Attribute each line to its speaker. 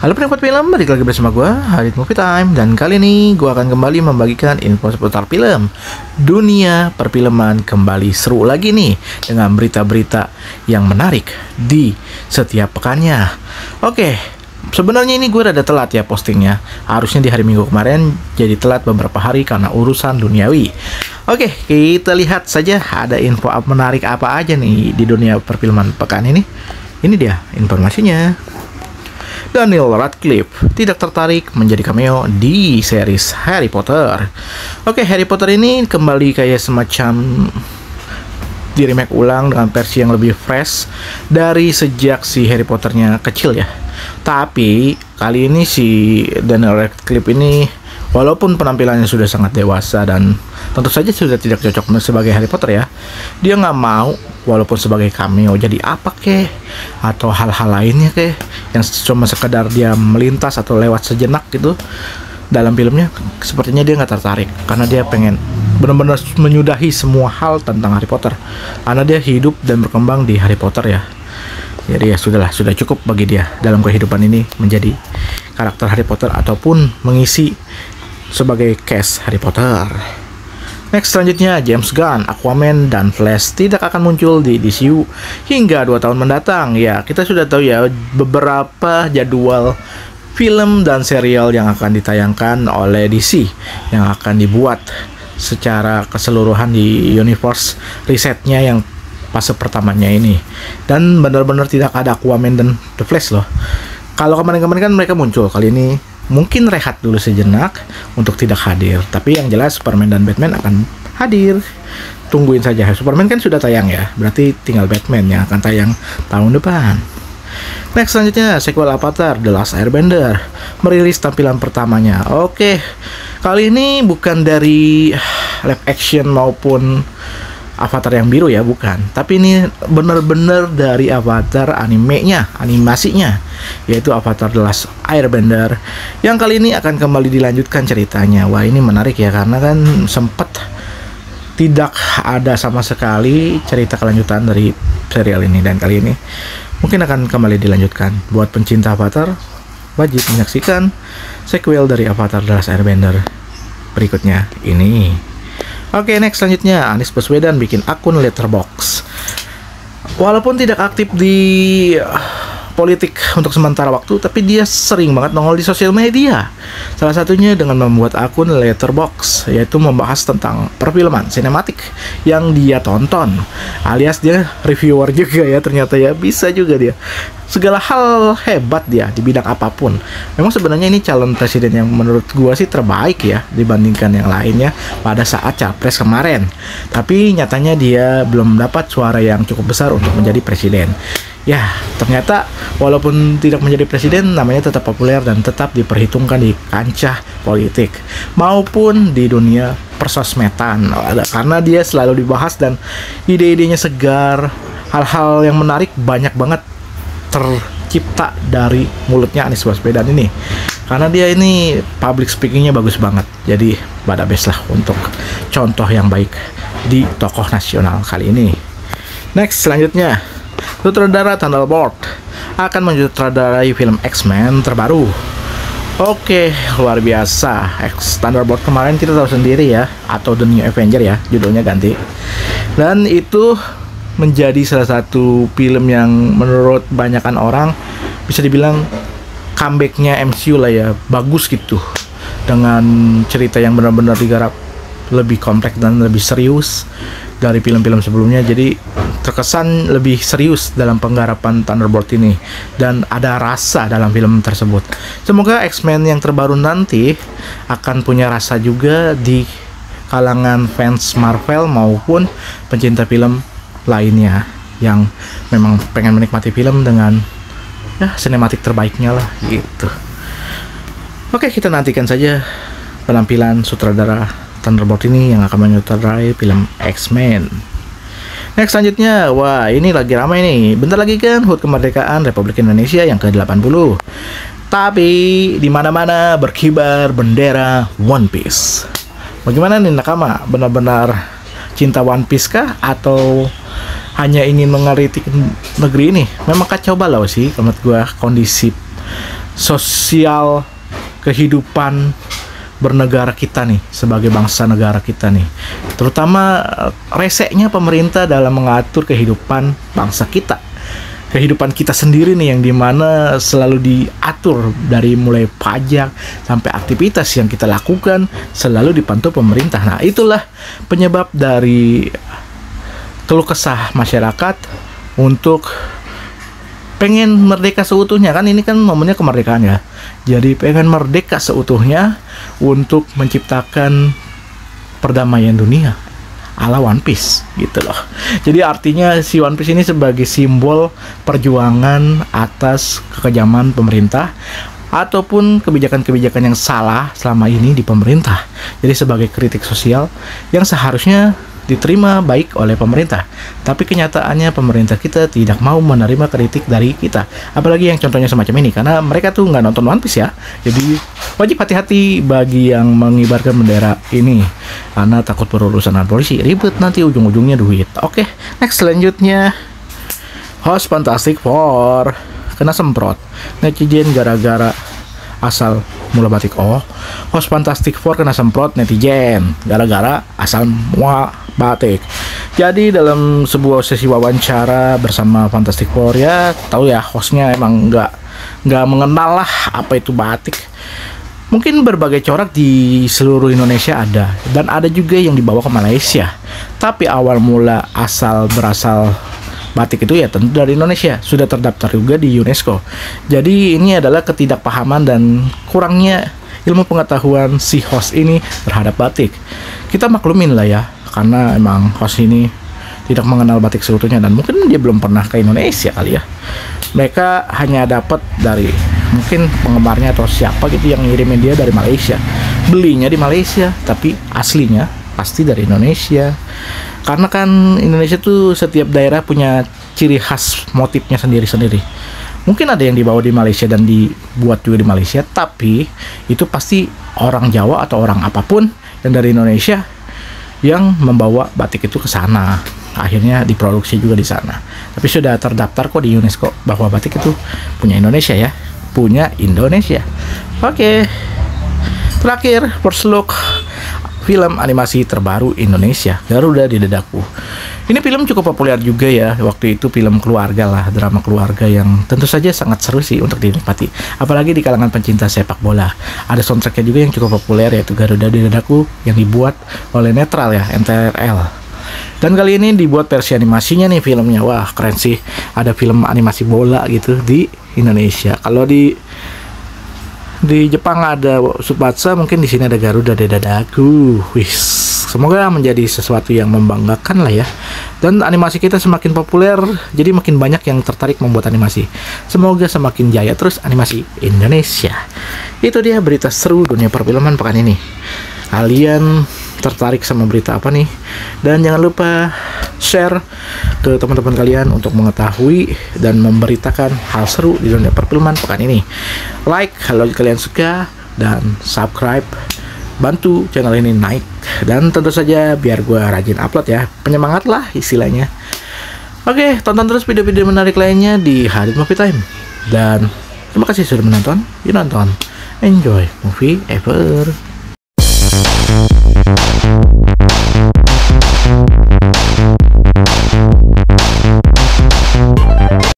Speaker 1: Halo penikmat film, balik lagi bersama gue, Hadid Movie Time. Dan kali ini gue akan kembali membagikan info seputar film. Dunia perfilman kembali seru lagi nih, dengan berita-berita yang menarik di setiap pekannya. Oke, sebenarnya ini gue rada telat ya postingnya. Harusnya di hari Minggu kemarin, jadi telat beberapa hari karena urusan duniawi. Oke, kita lihat saja ada info menarik apa aja nih di dunia perfilman pekan ini. Ini dia informasinya. Daniel Radcliffe tidak tertarik menjadi cameo di series Harry Potter. Oke, Harry Potter ini kembali kayak semacam di remake ulang dengan versi yang lebih fresh dari sejak si Harry Potternya kecil ya. Tapi kali ini si Daniel Radcliffe ini walaupun penampilannya sudah sangat dewasa dan tentu saja sudah tidak cocok sebagai Harry Potter ya, dia nggak mau walaupun sebagai cameo jadi apa kek atau hal-hal lainnya kek yang cuma sekedar dia melintas atau lewat sejenak gitu dalam filmnya. Sepertinya dia nggak tertarik karena dia pengen benar-benar menyudahi semua hal tentang Harry Potter karena dia hidup dan berkembang di Harry Potter ya. Jadi ya sudahlah, sudah cukup bagi dia dalam kehidupan ini menjadi karakter Harry Potter ataupun mengisi sebagai cast Harry Potter. Next, selanjutnya James Gunn, Aquaman, dan Flash tidak akan muncul di DCU hingga 2 tahun mendatang. Ya, kita sudah tahu ya beberapa jadwal film dan serial yang akan ditayangkan oleh DC yang akan dibuat secara keseluruhan di universe risetnya yang fase pertamanya ini. Dan benar-benar tidak ada Aquaman dan The Flash loh. Kalau kemarin-kemarin kan mereka muncul, kali ini mungkin rehat dulu sejenak untuk tidak hadir. Tapi yang jelas Superman dan Batman akan hadir. Tungguin saja. Superman kan sudah tayang ya, berarti tinggal Batman yang akan tayang tahun depan. Next, selanjutnya sequel Avatar The Last Airbender merilis tampilan pertamanya. Oke, kali ini bukan dari live action maupun Avatar yang biru ya, bukan. Tapi ini benar-benar dari Avatar animasinya, yaitu Avatar The Last Airbender, yang kali ini akan kembali dilanjutkan ceritanya. Wah, ini menarik ya, karena kan sempat tidak ada sama sekali cerita kelanjutan dari serial ini, dan kali ini mungkin akan kembali dilanjutkan. Buat pencinta Avatar, wajib menyaksikan sequel dari Avatar The Last Airbender berikutnya ini. Oke, next, selanjutnya Anies Baswedan bikin akun Letterboxd. Walaupun tidak aktif di politik untuk sementara waktu, tapi dia sering banget nongol di sosial media. Salah satunya dengan membuat akun Letterboxd, yaitu membahas tentang perfilman sinematik yang dia tonton. Alias dia reviewer juga ya, ternyata ya, bisa juga dia. Segala hal hebat dia di bidang apapun. Memang sebenarnya ini calon presiden yang menurut gua sih terbaik ya dibandingkan yang lainnya pada saat capres kemarin. Tapi nyatanya dia belum mendapat suara yang cukup besar untuk menjadi presiden. Ya, ternyata walaupun tidak menjadi presiden, namanya tetap populer dan tetap diperhitungkan di kancah politik maupun di dunia persosmedan. Karena dia selalu dibahas dan ide-idenya segar, hal-hal yang menarik banyak banget tercipta dari mulutnya Anies Baswedan ini. Karena dia ini public speakingnya bagus banget. Jadi pada best lah untuk contoh yang baik di tokoh nasional kali ini. Next, selanjutnya sutradara Thunderbolt akan mensutradarai film X-Men terbaru. Oke, luar biasa. Thunderbolt kemarin kita tahu sendiri ya, atau The New Avenger ya, judulnya ganti. Dan itu menjadi salah satu film yang menurut banyakan orang bisa dibilang comebacknya MCU lah ya, bagus gitu, dengan cerita yang benar-benar digarap lebih kompleks dan lebih serius dari film-film sebelumnya. Jadi terkesan lebih serius dalam penggarapan Thunderbolt ini dan ada rasa dalam film tersebut. Semoga X-Men yang terbaru nanti akan punya rasa juga di kalangan fans Marvel maupun pencinta film lainnya yang memang pengen menikmati film dengan ya sinematik terbaiknya lah gitu. Oke, kita nantikan saja penampilan sutradara Thunderbolt ini yang akan menyutradarai film X-Men. Next, selanjutnya, wah ini lagi ramai nih. Bentar lagi kan HUT kemerdekaan Republik Indonesia yang ke-80. Tapi di mana-mana berkibar bendera One Piece. Bagaimana nih nakama? Benar-benar cinta One Piece kah atau hanya ingin mengeritik negeri ini? Memang kacau balau sih menurut gua kondisi sosial kehidupan bernegara kita nih, sebagai bangsa negara kita nih, terutama reseknya pemerintah dalam mengatur kehidupan bangsa kita, kehidupan kita sendiri nih, yang dimana selalu diatur dari mulai pajak sampai aktivitas yang kita lakukan selalu dipantau pemerintah. Nah, itulah penyebab dari keluh kesah masyarakat untuk pengen merdeka seutuhnya. Kan ini kan momennya kemerdekaan ya, jadi pengen merdeka seutuhnya untuk menciptakan perdamaian dunia ala One Piece gitu loh. Jadi artinya si One Piece ini sebagai simbol perjuangan atas kekejaman pemerintah ataupun kebijakan-kebijakan yang salah selama ini di pemerintah. Jadi sebagai kritik sosial yang seharusnya diterima baik oleh pemerintah, tapi kenyataannya pemerintah kita tidak mau menerima kritik dari kita, apalagi yang contohnya semacam ini, karena mereka tuh nggak nonton One Piece ya. Jadi wajib hati-hati bagi yang mengibarkan bendera ini, karena takut berurusan dengan polisi, ribet nanti ujung-ujungnya duit. Oke, next, selanjutnya host Fantastic Four kena semprot netizen gara-gara asal mula batik. Oh, host Fantastic Four kena semprot netizen gara-gara asal mula batik. Jadi dalam sebuah sesi wawancara bersama Fantastic Four, ya tahu ya, hostnya emang nggak mengenal lah apa itu batik. Mungkin berbagai corak di seluruh Indonesia ada, dan ada juga yang dibawa ke Malaysia. Tapi awal mula berasal batik itu ya tentu dari Indonesia, sudah terdaftar juga di UNESCO. Jadi ini adalah ketidakpahaman dan kurangnya ilmu pengetahuan si host ini terhadap batik. Kita maklumin lah ya, karena emang host ini tidak mengenal batik seutuhnya, dan mungkin dia belum pernah ke Indonesia kali ya. Mereka hanya dapat dari mungkin penggemarnya atau siapa gitu yang ngirimin dia dari Malaysia, belinya di Malaysia, tapi aslinya pasti dari Indonesia. Karena kan Indonesia tuh setiap daerah punya ciri khas motifnya sendiri-sendiri. Mungkin ada yang dibawa di Malaysia dan dibuat juga di Malaysia, tapi itu pasti orang Jawa atau orang apapun yang dari Indonesia yang membawa batik itu ke sana. Akhirnya diproduksi juga di sana. Tapi sudah terdaftar kok di UNESCO bahwa batik itu punya Indonesia ya. Punya Indonesia. Oke. Terakhir, first look film animasi terbaru Indonesia, Garuda di Dadaku. Ini film cukup populer juga ya. Waktu itu film keluarga lah, drama keluarga yang tentu saja sangat seru sih untuk dinikmati. Apalagi di kalangan pencinta sepak bola. Ada soundtracknya juga yang cukup populer, yaitu Garuda di Dadaku, yang dibuat oleh Netral ya, NTRL. Dan kali ini dibuat versi animasinya nih filmnya. Wah, keren sih. Ada film animasi bola gitu di Indonesia. Kalau di Jepang ada Tsubasa, mungkin di sini ada Garuda di Dadaku. Wih, semoga menjadi sesuatu yang membanggakan lah ya. Dan animasi kita semakin populer, jadi makin banyak yang tertarik membuat animasi. Semoga semakin jaya terus animasi Indonesia. Itu dia berita seru dunia perfilman pekan ini. Kalian tertarik sama berita apa nih? Dan jangan lupa share ke teman-teman kalian untuk mengetahui dan memberitakan hal seru di dunia perfilman pekan ini. Like kalau kalian suka, dan subscribe, bantu channel ini naik. Dan tentu saja biar gue rajin upload ya, penyemangat lah istilahnya. Oke, tonton terus video-video menarik lainnya di Hadit Movie Time. Dan terima kasih sudah menonton. Yuk nonton, enjoy movie ever.